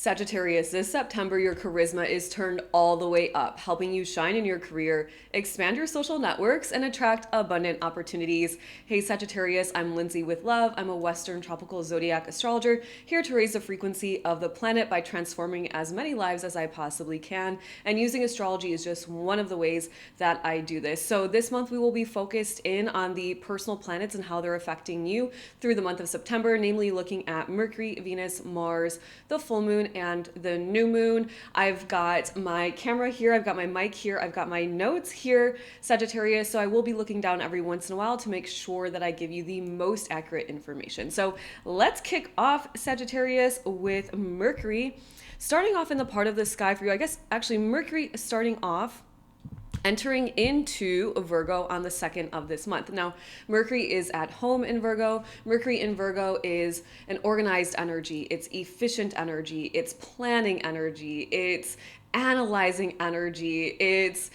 Sagittarius, this September, your charisma is turned all the way up, helping you shine in your career, expand your social networks, and attract abundant opportunities. Hey, Sagittarius, I'm Lindsay with Love. I'm a Western tropical zodiac astrologer here to raise the frequency of the planet by transforming as many lives as I possibly can. And using astrology is just one of the ways that I do this. So this month, we will be focused in on the personal planets and how they're affecting you through the month of September, namely looking at Mercury, Venus, Mars, the full moon, and the new moon. I've got my camera here, I've got my mic here, I've got my notes here, Sagittarius, so I will be looking down every once in a while to make sure that I give you the most accurate information. So let's kick off, Sagittarius, with Mercury. Starting off in the part of the sky for you, I guess actually Mercury is starting off entering into Virgo on the 2nd of this month. Now, Mercury is at home in Virgo. Mercury in Virgo is an organized energy. It's efficient energy. It's planning energy. It's analyzing energy. It's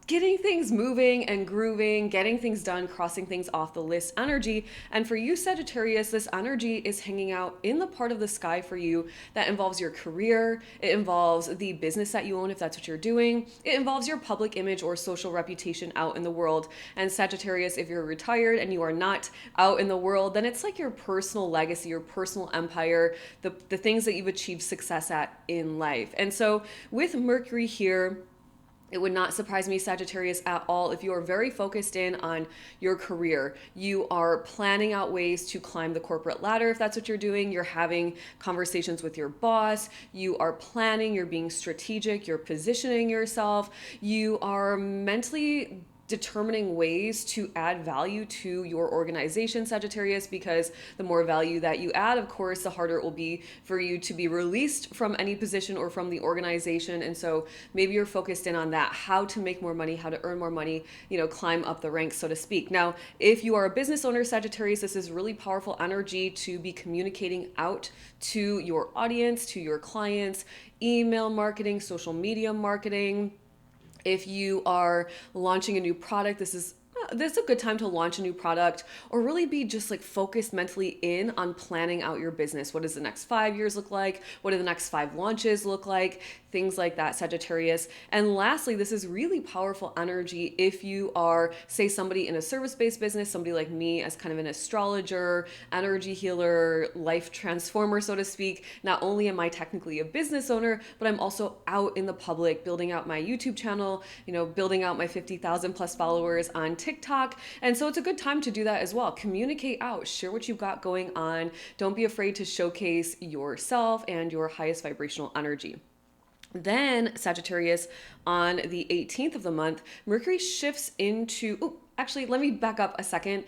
getting things moving and grooving, getting things done, crossing things off the list energy. And for you, Sagittarius, this energy is hanging out in the part of the sky for you that involves your career. It involves the business that you own, if that's what you're doing. It involves your public image or social reputation out in the world. And Sagittarius, if you're retired and you are not out in the world, then it's like your personal legacy, your personal empire, the things that you've achieved success at in life. And so with Mercury here, it would not surprise me, Sagittarius, at all if you are very focused in on your career. You are planning out ways to climb the corporate ladder. If that's what you're doing, you're having conversations with your boss. You are planning, you're being strategic, you're positioning yourself. You are mentally determining ways to add value to your organization, Sagittarius, because the more value that you add, of course, the harder it will be for you to be released from any position or from the organization. And so maybe you're focused in on that, how to make more money, how to earn more money, climb up the ranks, so to speak. Now, if you are a business owner, Sagittarius, this is really powerful energy to be communicating out to your audience, to your clients, email marketing, social media marketing. If you are launching a new product, this is a good time to launch a new product or really be just like focused mentally in on planning out your business. What does the next 5 years look like? What do the next 5 launches look like? Things like that, Sagittarius. And lastly, this is really powerful energy if you are, say, somebody in a service-based business, somebody like me as kind of an astrologer, energy healer, life transformer, so to speak. Not only am I technically a business owner, but I'm also out in the public, building out my YouTube channel, building out my 50,000 plus followers on TikTok. And so it's a good time to do that as well. Communicate out, share what you've got going on. Don't be afraid to showcase yourself and your highest vibrational energy. Then Sagittarius, on the 18th of the month, Mercury shifts into, actually, let me back up a second.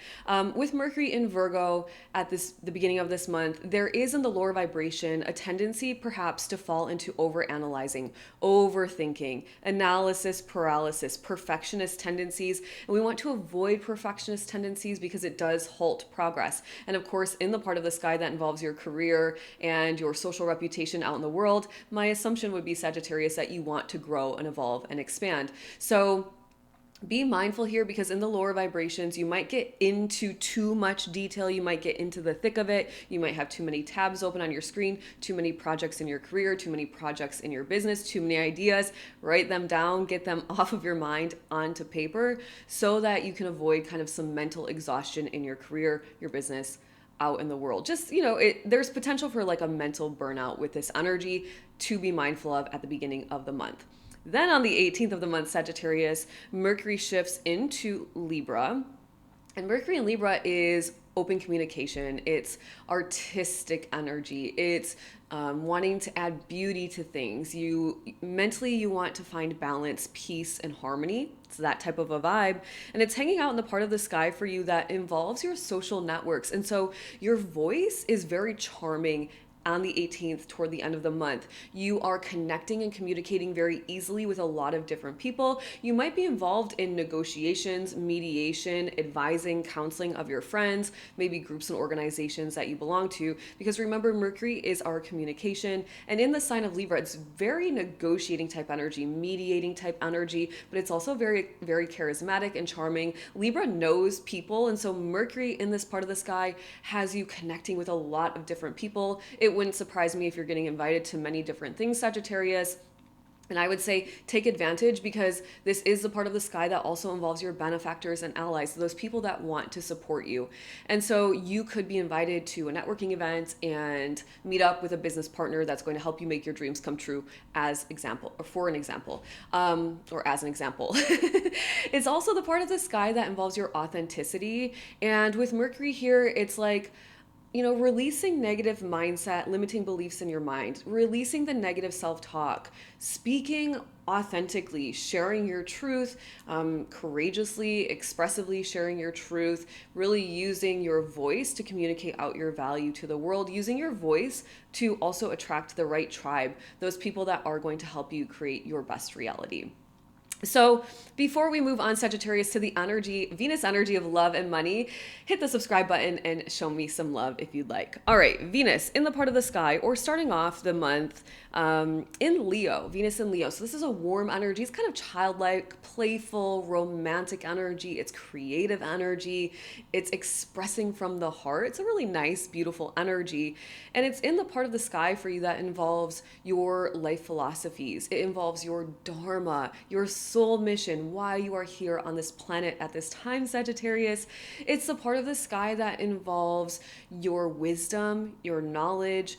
With Mercury in Virgo at the beginning of this month, there is in the lower vibration a tendency perhaps to fall into overanalyzing, overthinking, analysis paralysis, perfectionist tendencies. And we want to avoid perfectionist tendencies because it does halt progress. And of course, in the part of the sky that involves your career and your social reputation out in the world, my assumption would be, Sagittarius, that you want to grow and evolve and expand. So be mindful here, because in the lower vibrations, you might get into too much detail. You might get into the thick of it. You might have too many tabs open on your screen, too many projects in your career, too many projects in your business, too many ideas. Write them down, get them off of your mind onto paper so that you can avoid kind of some mental exhaustion in your career, your business, out in the world. Just, there's potential for like a mental burnout with this energy to be mindful of at the beginning of the month. Then on the 18th of the month, Sagittarius, Mercury shifts into Libra. And Mercury in Libra is open communication. It's artistic energy. It's wanting to add beauty to things. You want to find balance, peace, and harmony. It's that type of a vibe. And it's hanging out in the part of the sky for you that involves your social networks. And so your voice is very charming on the 18th toward the end of the month. You are connecting and communicating very easily with a lot of different people. You might be involved in negotiations, mediation, advising, counseling of your friends, maybe groups and organizations that you belong to, because remember, Mercury is our communication. And in the sign of Libra, it's very negotiating type energy, mediating type energy, but it's also very, very charismatic and charming. Libra knows people. And so Mercury in this part of the sky has you connecting with a lot of different people. It it wouldn't surprise me if you're getting invited to many different things, Sagittarius. And I would say take advantage, because this is the part of the sky that also involves your benefactors and allies, those people that want to support you. And so you could be invited to a networking event and meet up with a business partner that's going to help you make your dreams come true, as example, or for an example, or as an example. It's also the part of the sky that involves your authenticity. And with Mercury here, it's like, releasing negative mindset, limiting beliefs in your mind, releasing the negative self-talk, speaking authentically, sharing your truth, courageously, expressively sharing your truth, really using your voice to communicate out your value to the world, using your voice to also attract the right tribe, those people that are going to help you create your best reality. So before we move on, Sagittarius, to the energy, Venus energy of love and money, hit the subscribe button and show me some love if you'd like. All right, Venus in the part of the sky, or starting off the month in Leo, Venus in Leo. So this is a warm energy. It's kind of childlike, playful, romantic energy. It's creative energy. It's expressing from the heart. It's a really nice, beautiful energy. And it's in the part of the sky for you that involves your life philosophies. It involves your dharma, your soul mission, why you are here on this planet at this time, Sagittarius. It's the part of the sky that involves your wisdom, your knowledge,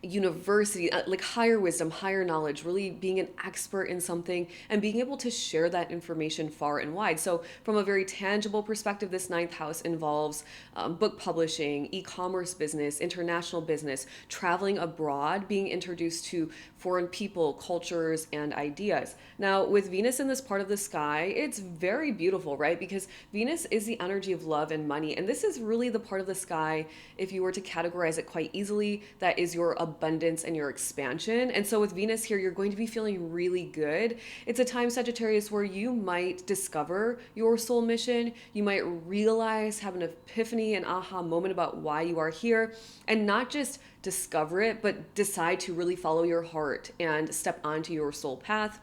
university, like higher wisdom, higher knowledge, really being an expert in something and being able to share that information far and wide. So from a very tangible perspective, this ninth house involves book publishing, e-commerce business, international business, traveling abroad, being introduced to foreign people, cultures, and ideas. Now, with Venus in this part of the sky, it's very beautiful, right? Because Venus is the energy of love and money. And this is really the part of the sky, if you were to categorize it quite easily, that is your abundance and your expansion. And so with Venus here, you're going to be feeling really good. It's a time, Sagittarius, where you might discover your soul mission. You might realize, have an epiphany, an aha moment about why you are here, and not just discover it, but decide to really follow your heart and step onto your soul path.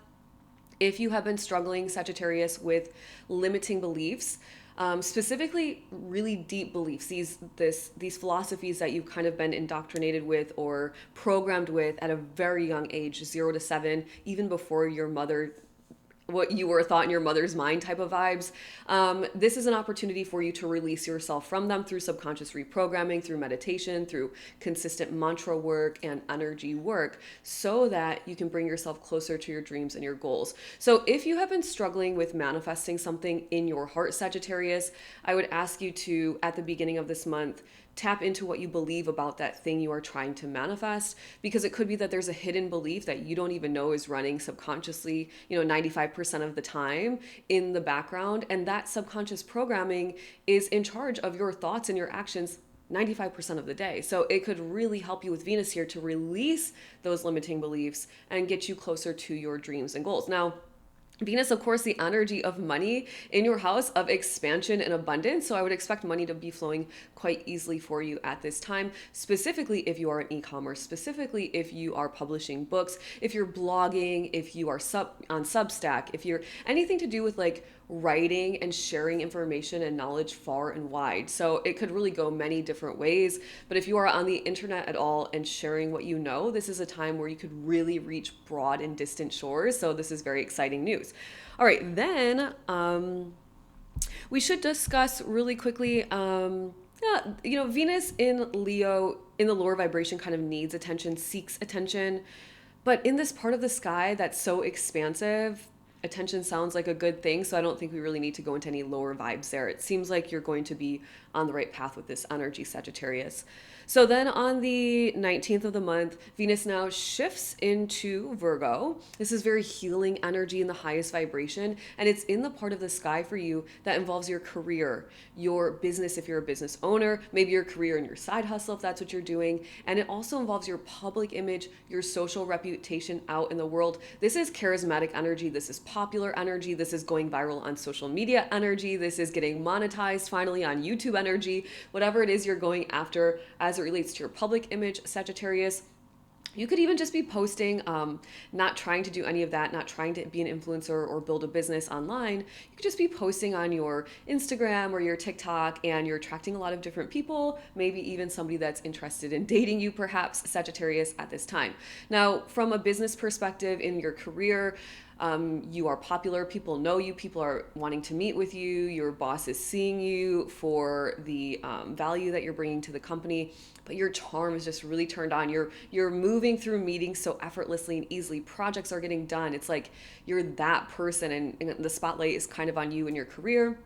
If you have been struggling, Sagittarius, with limiting beliefs, specifically really deep beliefs, these philosophies that you've kind of been indoctrinated with or programmed with at a very young age, 0 to 7, even before your mother, what you were thought in your mother's mind type of vibes. This is an opportunity for you to release yourself from them through subconscious reprogramming, through meditation, through consistent mantra work and energy work, so that you can bring yourself closer to your dreams and your goals. So if you have been struggling with manifesting something in your heart, Sagittarius, I would ask you to, at the beginning of this month, tap into what you believe about that thing you are trying to manifest, because it could be that there's a hidden belief that you don't even know is running subconsciously, 95% of the time in the background. And that subconscious programming is in charge of your thoughts and your actions 95% of the day. So it could really help you with Venus here to release those limiting beliefs and get you closer to your dreams and goals. Now, Venus, of course, the energy of money in your house of expansion and abundance. So I would expect money to be flowing quite easily for you at this time, specifically if you are in e-commerce, specifically if you are publishing books, if you're blogging, if you are on Substack, if you're anything to do with like writing and sharing information and knowledge far and wide. So it could really go many different ways. But if you are on the internet at all and sharing what you know, this is a time where you could really reach broad and distant shores. So this is very exciting news. All right, then we should discuss really quickly, Venus in Leo in the lower vibration kind of needs attention, seeks attention. But in this part of the sky that's so expansive, attention sounds like a good thing, so I don't think we really need to go into any lower vibes there. It seems like you're going to be on the right path with this energy, Sagittarius. So then on the 19th of the month, Venus now shifts into Virgo. This is very healing energy in the highest vibration, and it's in the part of the sky for you that involves your career, your business if you're a business owner, maybe your career and your side hustle if that's what you're doing, and it also involves your public image, your social reputation out in the world. This is charismatic energy, this is popular energy, this is going viral on social media energy, this is getting monetized finally on YouTube energy, whatever it is you're going after as it relates to your public image, Sagittarius. You could even just be posting, not trying to do any of that, not trying to be an influencer or build a business online. You could just be posting on your Instagram or your TikTok, and you're attracting a lot of different people, maybe even somebody that's interested in dating you, perhaps, Sagittarius, at this time. Now, from a business perspective in your career, you are popular, people know you, people are wanting to meet with you, your boss is seeing you for the value that you're bringing to the company, but your charm is just really turned on. You're moving through meetings so effortlessly and easily. Projects are getting done. It's like you're that person, and the spotlight is kind of on you in your career.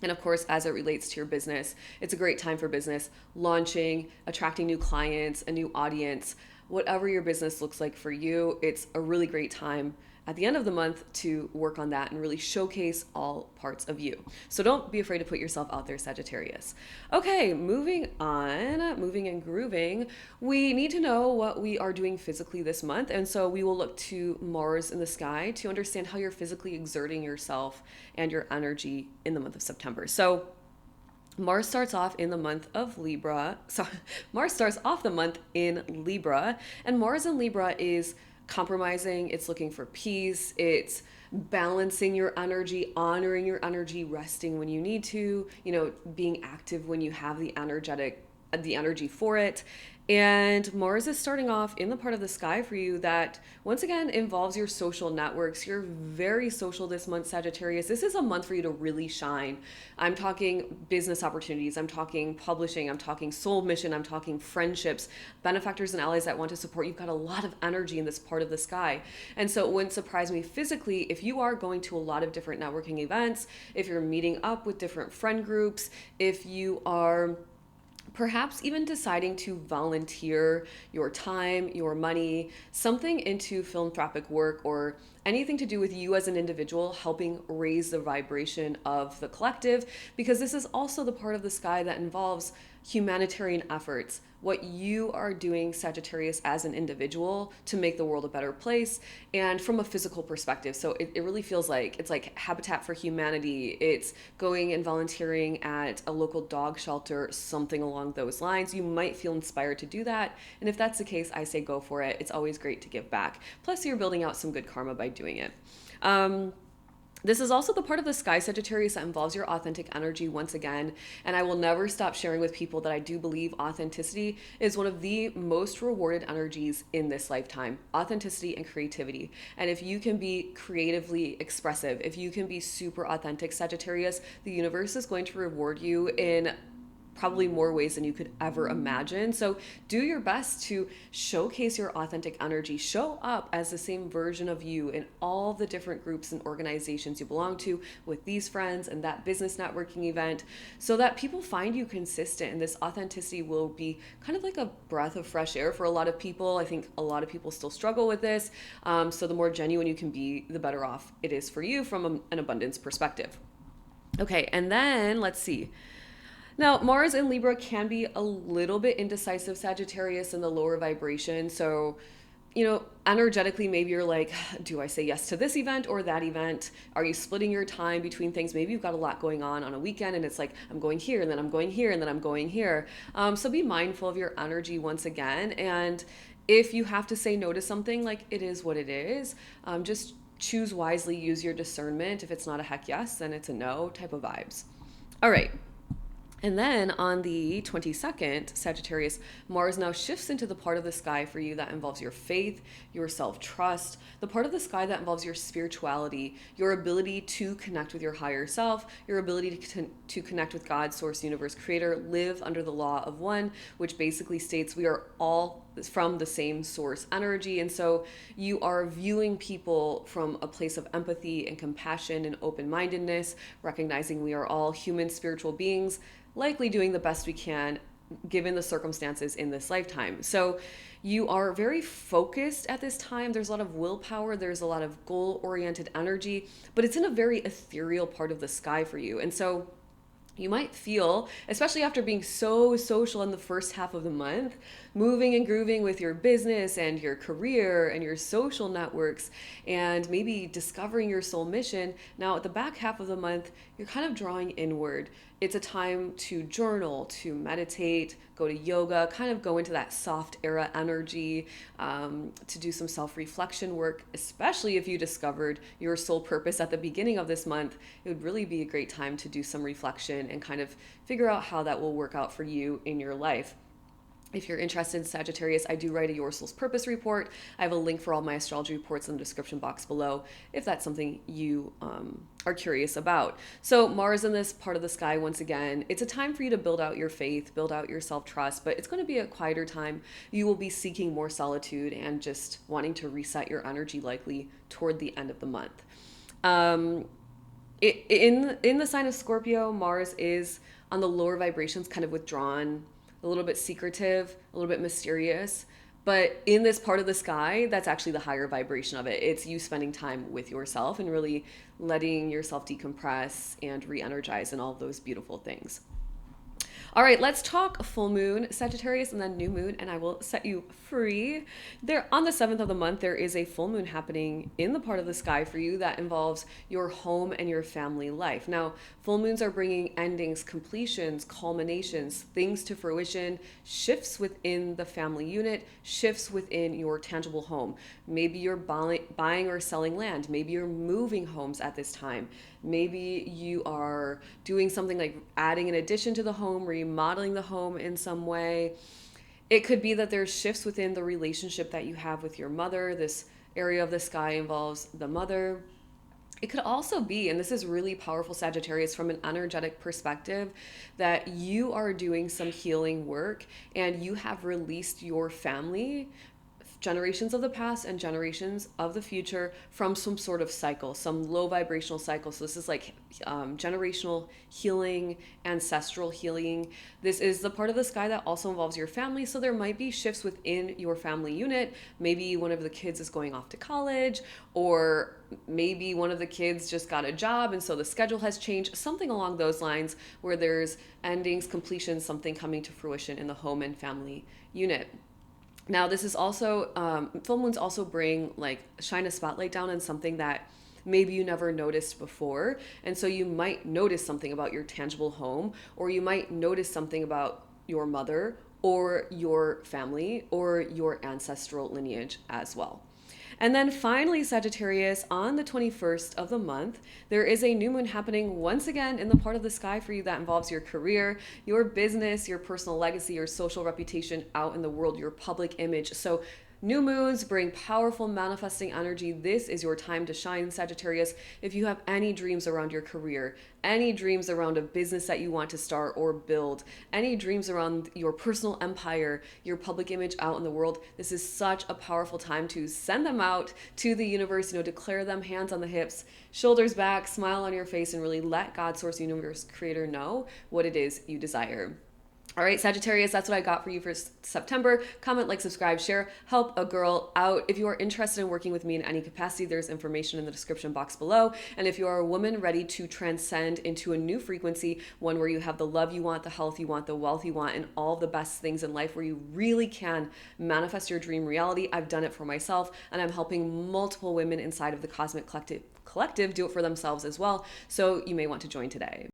And of course, as it relates to your business, it's a great time for business, launching, attracting new clients, a new audience. Whatever your business looks like for you, it's a really great time at the end of the month to work on that and really showcase all parts of you. So don't be afraid to put yourself out there, Sagittarius. Okay, moving on, moving and grooving. We need to know what we are doing physically this month. And so we will look to Mars in the sky to understand how you're physically exerting yourself and your energy in the month of September. So Mars starts off in the month of Libra. So Mars starts off the month in Libra, and Mars in Libra is compromising, it's looking for peace, it's balancing your energy, honoring your energy, resting when you need to, being active when you have the energy for it. And Mars is starting off in the part of the sky for you that once again involves your social networks. You're very social this month, Sagittarius. This is a month for you to really shine. I'm talking business opportunities, I'm talking publishing, I'm talking soul mission, I'm talking friendships, benefactors and allies that want to support. You've got a lot of energy in this part of the sky. And so it wouldn't surprise me physically if you are going to a lot of different networking events, if you're meeting up with different friend groups, if you are perhaps even deciding to volunteer your time, your money, something into philanthropic work or anything to do with you as an individual, helping raise the vibration of the collective, because this is also the part of the sky that involves humanitarian efforts, what you are doing, Sagittarius, as an individual to make the world a better place, and from a physical perspective. So it really feels like it's like Habitat for Humanity. It's going and volunteering at a local dog shelter, something along those lines. You might feel inspired to do that. And if that's the case, I say go for it. It's always great to give back. Plus, you're building out some good karma by doing it. This is also the part of the sky, Sagittarius, that involves your authentic energy once again. And I will never stop sharing with people that I do believe authenticity is one of the most rewarded energies in this lifetime. Authenticity and creativity. And if you can be creatively expressive, if you can be super authentic, Sagittarius, the universe is going to reward you in probably more ways than you could ever imagine. So do your best to showcase your authentic energy. Show up as the same version of you in all the different groups and organizations you belong to, with these friends and that business networking event, so that people find you consistent. And this authenticity will be kind of like a breath of fresh air for a lot of people. I think a lot of people still struggle with this. So the more genuine you can be, the better off it is for you from an abundance perspective. Okay, and then let's see. Now, Mars in Libra can be a little bit indecisive, Sagittarius, in the lower vibration. So, energetically, maybe you're like, do I say yes to this event or that event? Are you splitting your time between things? Maybe you've got a lot going on a weekend and it's like, I'm going here and then I'm going here and then I'm going here. So be mindful of your energy once again. And if you have to say no to something, like, it is what it is, just choose wisely, use your discernment. If it's not a heck yes, then it's a no type of vibes. All right. And then on the 22nd, Sagittarius, Mars now shifts into the part of the sky for you that involves your faith, your self-trust, the part of the sky that involves your spirituality, your ability to connect with your higher self, your ability to connect with God, source, universe, creator, live under the law of one, which basically states we are all from the same source energy. And so you are viewing people from a place of empathy and compassion and open-mindedness, recognizing we are all human spiritual beings, likely doing the best we can given the circumstances in this lifetime. So you are very focused at this time. There's a lot of willpower. There's a lot of goal-oriented energy, but it's in a very ethereal part of the sky for you. And so you might feel, especially after being so social in the first half of the month, moving and grooving with your business and your career and your social networks and maybe discovering your soul mission. Now at the back half of the month, you're kind of drawing inward. It's a time to journal, to meditate, go to yoga, kind of go into that soft era energy, to do some self reflection work, especially if you discovered your soul purpose at the beginning of this month. It would really be a great time to do some reflection and kind of figure out how that will work out for you in your life. If you're interested in Sagittarius, I do write a Your Soul's Purpose report. I have a link for all my astrology reports in the description box below if that's something you are curious about. So, Mars in this part of the sky, once again, it's a time for you to build out your faith, build out your self trust, but it's going to be a quieter time. You will be seeking more solitude and just wanting to reset your energy, likely toward the end of the month. In the sign of Scorpio, Mars is on the lower vibrations, kind of withdrawn, a little bit secretive, a little bit mysterious. But in this part of the sky, that's actually the higher vibration of it. It's you spending time with yourself and really letting yourself decompress and re-energize and all those beautiful things. All right, let's talk full moon, Sagittarius, and then new moon, and I will set you free. There, on the 7th of the month, there is a full moon happening in the part of the sky for you that involves your home and your family life. Now, full moons are bringing endings, completions, culminations, things to fruition, shifts within the family unit, shifts within your tangible home. Maybe you're buying or selling land. Maybe you're moving homes at this time. Maybe you are doing something like adding an addition to the home, remodeling the home in some way. It could be that there's shifts within the relationship that you have with your mother. This area of the sky involves the mother. It could also be, and this is really powerful, Sagittarius, from an energetic perspective, that you are doing some healing work and you have released your family, generations of the past and generations of the future, from some sort of cycle, some low vibrational cycle. So this is like generational healing, ancestral healing. This is the part of the sky that also involves your family. So there might be shifts within your family unit. Maybe one of the kids is going off to college, or maybe one of the kids just got a job and so the schedule has changed, something along those lines, where there's endings, completions, something coming to fruition in the home and family unit. Now, this is also, full moons also bring, like, shine a spotlight down on something that maybe you never noticed before. And so you might notice something about your tangible home, or you might notice something about your mother or your family or your ancestral lineage as well. And then finally, Sagittarius, on the 21st of the month, there is a new moon happening once again in the part of the sky for you that involves your career, your business, your personal legacy, your social reputation out in the world, your public image. So new moons bring powerful manifesting energy. This is your time to shine, Sagittarius. If you have any dreams around your career, any dreams around a business that you want to start or build, any dreams around your personal empire, your public image out in the world, this is such a powerful time to send them out to the universe, declare them, hands on the hips, shoulders back, smile on your face, and really let God, Source, Universe, Creator know what it is you desire. All right, Sagittarius, that's what I got for you for September. Comment, like, subscribe, share, help a girl out. If you are interested in working with me in any capacity, there's information in the description box below. And if you are a woman ready to transcend into a new frequency, one where you have the love you want, the health you want, the wealth you want, and all the best things in life, where you really can manifest your dream reality, I've done it for myself, and I'm helping multiple women inside of the Cosmic Collective do it for themselves as well. So you may want to join today.